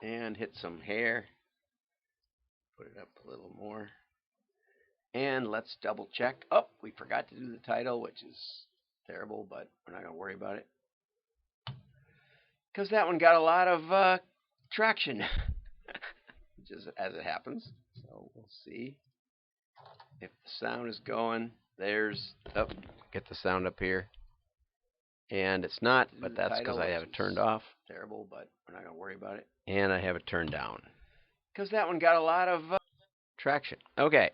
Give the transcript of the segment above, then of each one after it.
and hit some hair. Put it up a little more. And let's double check. Oh, we forgot to do the title, which is terrible, but we're not going to worry about it. Because that one got a lot of traction, just as it happens. So we'll see if the sound is going. There's, oh, get the sound up here. And it's not, but that's because I have it turned off. Terrible, but we're not going to worry about it. And I have it turned down. Because that one got a lot of traction. Okay.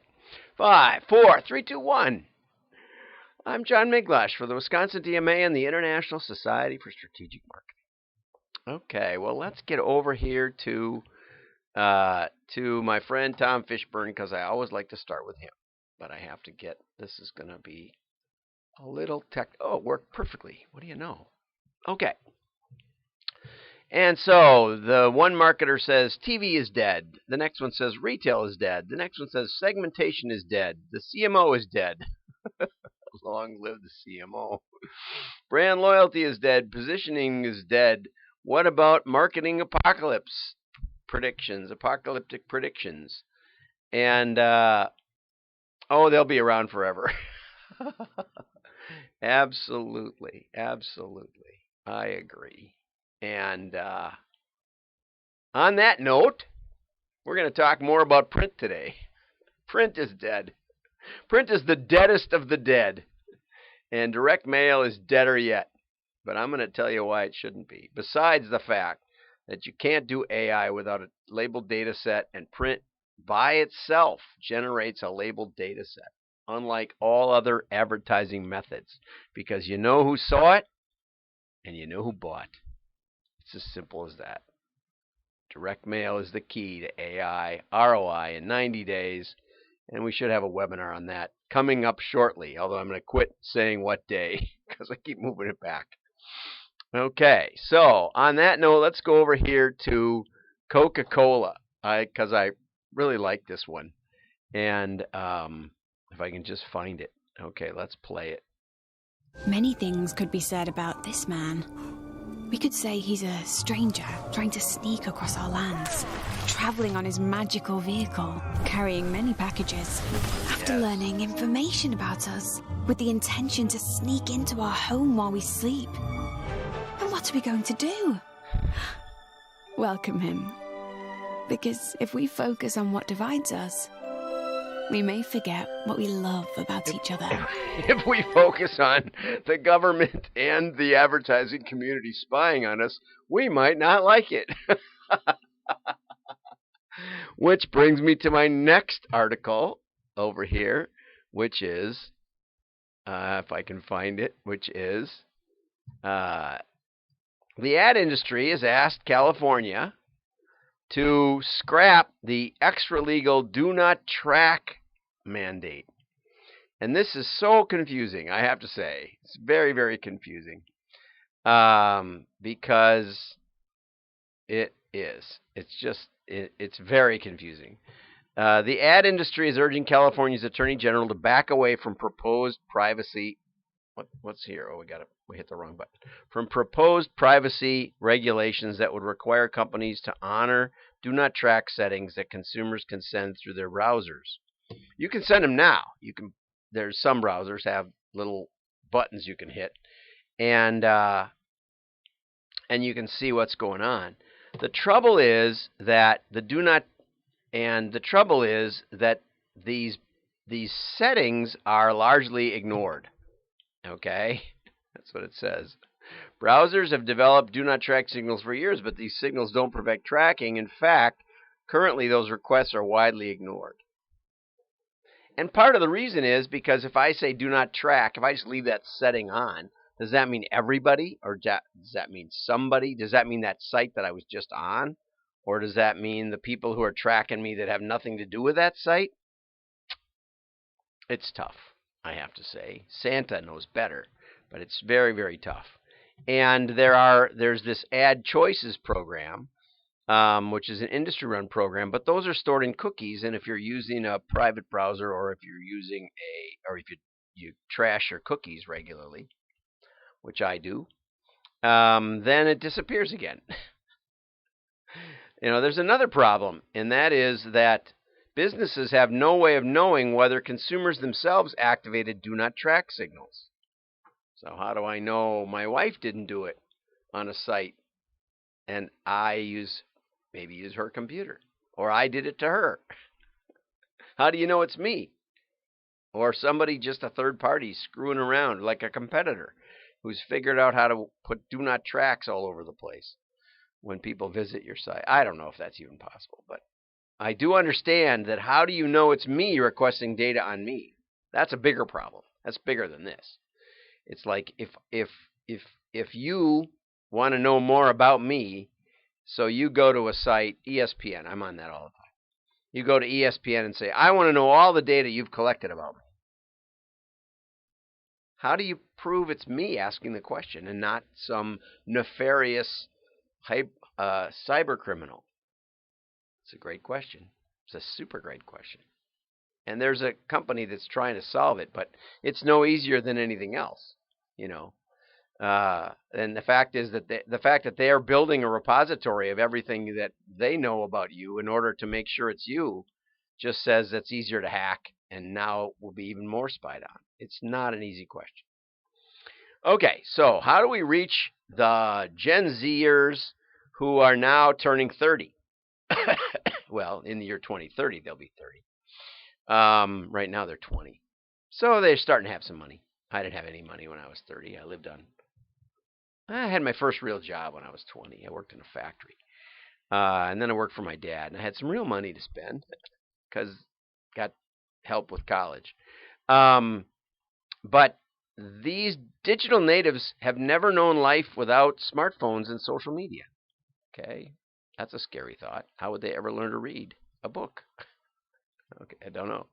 5, 4, 3, 2, 1. I'm John Miglash for the Wisconsin DMA and the International Society for Strategic Marketing. Okay, well, let's get over here to my friend Tom Fishburne because I always like to start with him. But I have to get, this is going to be a little tech. Oh, it worked perfectly. What do you know? Okay. And so the one marketer says TV is dead. The next one says retail is dead. The next one says segmentation is dead. The CMO is dead. Long live the CMO. Brand loyalty is dead. Positioning is dead. What about marketing apocalyptic predictions? And, they'll be around forever. Absolutely. I agree. And on that note, we're going to talk more about print today. Print is dead. Print is the deadest of the dead. And direct mail is deader yet. But I'm going to tell you why it shouldn't be. Besides the fact that you can't do AI without a labeled data set, and print by itself generates a labeled data set, unlike all other advertising methods, because you know who saw it and you know who bought. It's as simple as that. Direct mail is the key to AI ROI in 90 days, and we should have a webinar on that coming up shortly, although I'm going to quit saying what day because I keep moving it back. Okay, so on that note, let's go over here to Coca-Cola, because I really like this one. And if I can just find it. Okay, let's play it. Many things could be said about this man. We could say he's a stranger trying to sneak across our lands, traveling on his magical vehicle, carrying many packages, after learning information about us, with the intention to sneak into our home while we sleep. And what are we going to do? Welcome him. Because if we focus on what divides us, we may forget what we love about each other. If we focus on the government and the advertising community spying on us, we might not like it. Which brings me to my next article over here, which is, if I can find it, which is, the ad industry has asked California to scrap the extra-legal do not track mandate. And this is so confusing, I have to say. It's very, very confusing. Because it is. It's very confusing. The ad industry is urging California's Attorney General to back away from proposed privacy. What's here? Oh, we hit the wrong button. From proposed privacy regulations that would require companies to honor do not track settings that consumers can send through their browsers. You can send them now. There's some browsers have little buttons you can hit, and you can see what's going on. The trouble is that these settings are largely ignored. Okay, that's what it says. Browsers have developed do not track signals for years, but these signals don't prevent tracking. In fact, currently those requests are widely ignored. And part of the reason is because if I say do not track, if I just leave that setting on, does that mean everybody, or does that mean somebody? Does that mean that site that I was just on? Or does that mean the people who are tracking me that have nothing to do with that site? It's tough, I have to say. Santa knows better, but it's very, very tough. And there's this ad choices program, which is an industry-run program, but those are stored in cookies. And if you're using a private browser, or if you trash your cookies regularly, which I do, then it disappears again. There's another problem, and that is that businesses have no way of knowing whether consumers themselves activated do not track signals. So how do I know my wife didn't do it on a site and maybe use her computer, or I did it to her? How do you know it's me? Or somebody, just a third party, screwing around like a competitor who's figured out how to put do not tracks all over the place when people visit your site. I don't know if that's even possible, but I do understand that how do you know it's me requesting data on me? That's a bigger problem. That's bigger than this. It's like if you want to know more about me, so you go to a site, ESPN, I'm on that all the time. You go to ESPN and say, I want to know all the data you've collected about me. How do you prove it's me asking the question and not some nefarious cyber criminal? It's a great question. It's a super great question. And there's a company that's trying to solve it, but it's no easier than anything else, And the fact is that they are building a repository of everything that they know about you in order to make sure it's you just says it's easier to hack and now will be even more spied on. It's not an easy question. Okay, so how do we reach the Gen Zers who are now turning 30? Well, in the year 2030, they'll be 30. Right now, they're 20. So they're starting to have some money. I didn't have any money when I was 30. I had my first real job when I was 20. I worked in a factory. And then I worked for my dad. And I had some real money to spend because got help with college. But these digital natives have never known life without smartphones and social media. Okay, that's a scary thought. How would they ever learn to read a book? Okay, I don't know.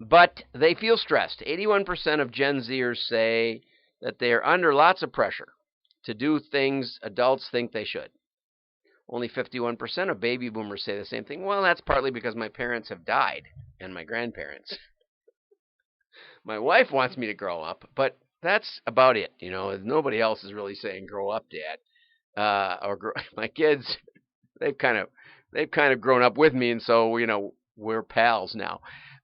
But they feel stressed. 81% of Gen Zers say that they are under lots of pressure to do things adults think they should. Only 51% of baby boomers say the same thing. Well, that's partly because my parents have died and my grandparents. My wife wants me to grow up, but that's about it. Nobody else is really saying grow up, Dad. My kids, they've kind of grown up with me, and so we're pals now.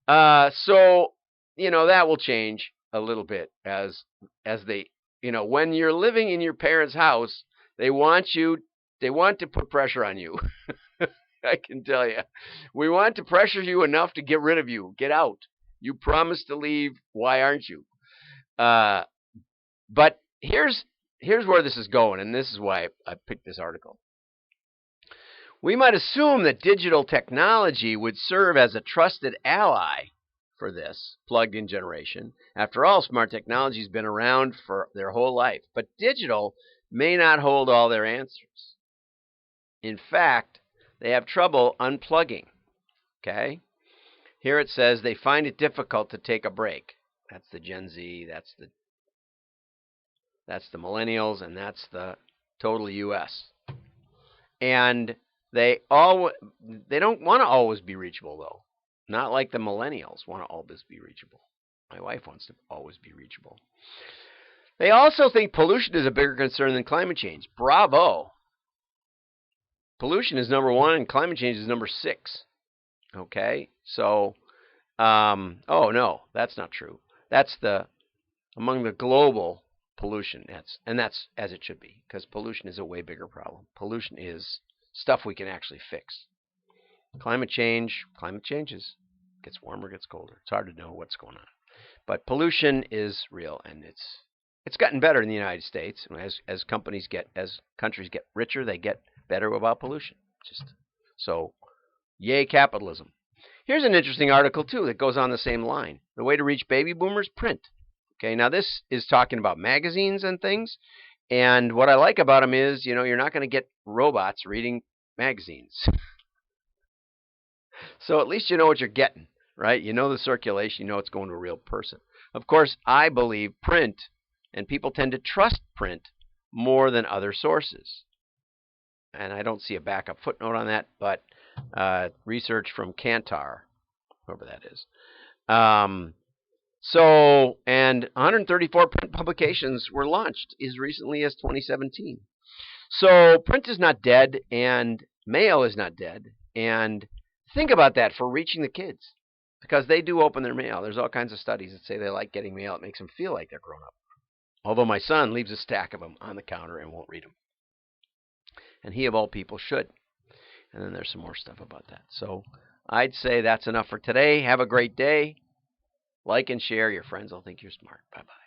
So that will change a little bit as they when you're living in your parents' house, they want to put pressure on you. I can tell you, we want to pressure you enough to get rid of you. Get out. You promised to leave. Why aren't you? But here's where this is going, and this is why I picked this article. We might assume that digital technology would serve as a trusted ally for this plugged-in generation. After all, smart technology has been around for their whole life, but digital may not hold all their answers. In fact, they have trouble unplugging. Okay? Here it says they find it difficult to take a break. That's the Gen Z, that's the millennials, and that's the total US. And they don't want to always be reachable, though. Not like the millennials want to always be reachable. My wife wants to always be reachable. They also think pollution is a bigger concern than climate change. Bravo. Pollution is number 1 and climate change is number 6. Okay, so, oh no, that's not true. That's among the global pollution. That's as it should be, because pollution is a way bigger problem. Pollution is stuff we can actually fix. Climate changes. Gets warmer, gets colder. It's hard to know what's going on. But pollution is real, and it's gotten better in the United States. As countries get richer, they get better about pollution. So, yay capitalism. Here's an interesting article, too, that goes on the same line. The way to reach baby boomers, print. Okay, now this is talking about magazines and things. And what I like about them is, you're not going to get robots reading magazines. So at least you know what you're getting, right? You know the circulation. You know it's going to a real person. Of course, I believe print, and people tend to trust print more than other sources. And I don't see a backup footnote on that, but research from Kantar, whoever that is. And 134 print publications were launched as recently as 2017. So print is not dead, and mail is not dead. And think about that for reaching the kids, because they do open their mail. There's all kinds of studies that say they like getting mail. It makes them feel like they're grown up. Although my son leaves a stack of them on the counter and won't read them. And he, of all people, should. And then there's some more stuff about that. So I'd say that's enough for today. Have a great day. Like and share. Your friends will think you're smart. Bye-bye.